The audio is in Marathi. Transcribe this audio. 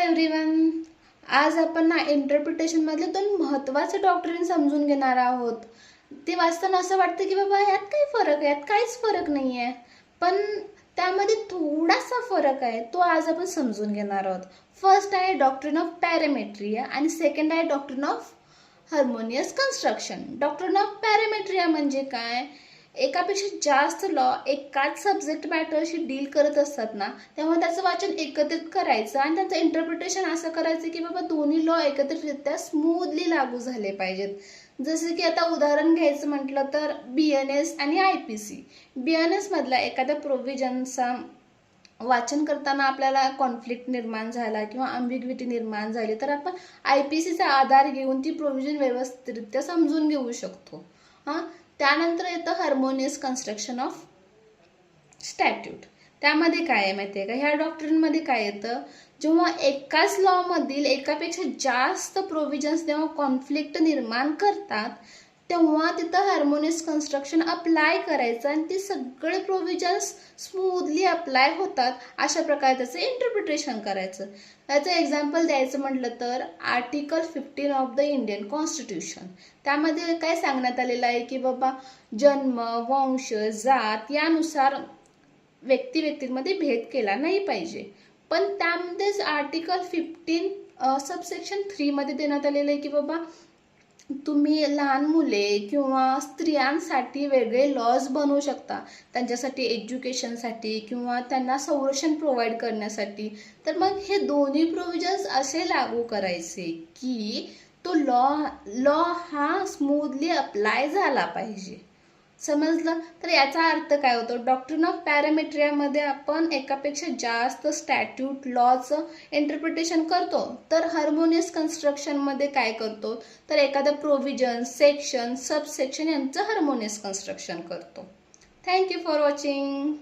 एव्हरीवन, आज आपण इंटरप्रिटेशन मधले दोन महत्त्वाचे डॉक्ट्रिन समजून घेणार आहोत. ते वाचताना असं वाटतं की बाबा यात काय फरक आहे, यात काहीच फरक नाही आहे, पण त्यामध्ये थोडासा फरक आहे, तो आज आपण समजून घेणार आहोत. फर्स्ट आहे डॉक्ट्रिन ऑफ पॅरामेट्रिया आणि सेकंड आहे doctrine of harmonious construction. Doctrine of पॅरामेट्रिया म्हणजे काय? एकापेक्षा जास्त लॉ एकाच सब्जेक्ट मॅटरशी डील करत असतात ना, तेव्हा त्याचं वाचन एकत्रित करायचं आणि त्याचं इंटरप्रिटेशन असं करायचं की बाबा दोन्ही लॉ एकत्रितरित्या स्मूथली लागू झाले पाहिजेत. जसं की आता उदाहरण घ्यायचं म्हटलं तर BNS आणि IPC. BNS मधला एखाद्या प्रोव्हिजनचा वाचन करताना आपल्याला कॉन्फ्लिक्ट निर्माण झाला किंवा अम्बिग्विटी निर्माण झाली तर आपण IPCचा आधार घेऊन ती प्रोव्हिजन व्यवस्थितरित्या समजून घेऊ शकतो. त्यानंतर येतं हार्मोनियस कन्स्ट्रक्शन ऑफ स्टॅट्यूट. त्यामध्ये काय आहे माहिती आहे का? ह्या डॉक्ट्रिनमध्ये काय येतं, जेव्हा एकाच लॉमधील एकापेक्षा जास्त प्रोव्हिजन्स जेव्हा कॉन्फ्लिक्ट निर्माण करतात तेव्हा तिथं हार्मोनियस कन्स्ट्रक्शन अप्लाय करायचं आणि ती सगळे प्रोव्हिजन्स स्मूथली अप्लाय होतात अशा प्रकारे त्याचं इंटरप्रिटेशन करायचं. याचं एक्झाम्पल द्यायचं म्हटलं तर article 15 of the Indian constitution. त्यामध्ये काय सांगण्यात आलेलं आहे की बाबा जन्म, वंश, जात यानुसार व्यक्तीमध्ये भेद केला नाही पाहिजे. पण त्यामध्येच आर्टिकल 15 सबसेक्शन 3 मध्ये देण्यात आलेलं आहे की बाबा तुम्ही लहान मुले किंवा स्त्रियांसाठी वेगळे लॉज बनवू शकता, त्यांच्यासाठी एज्युकेशनसाठी किंवा त्यांना संरक्षण प्रोव्हाइड करण्यासाठी. तर मग हे दोन्ही प्रोव्हिजन्स असे लागू करायचे की तो लॉ हा स्मूथली अप्लाय झाला पाहिजे. समजलं? तर याचा अर्थ काय होतो? डॉक्ट्रिन ऑफ पॅरामेट्रियामध्ये आपण एकापेक्षा जास्त स्टॅट्यूट लॉचं इंटरप्रिटेशन करतो, तर हार्मोनियस कन्स्ट्रक्शनमध्ये काय करतो तर एखादा प्रोव्हिजन, सेक्शन, सबसेक्शन यांचं हार्मोनियस कन्स्ट्रक्शन करतो. Thank you for watching.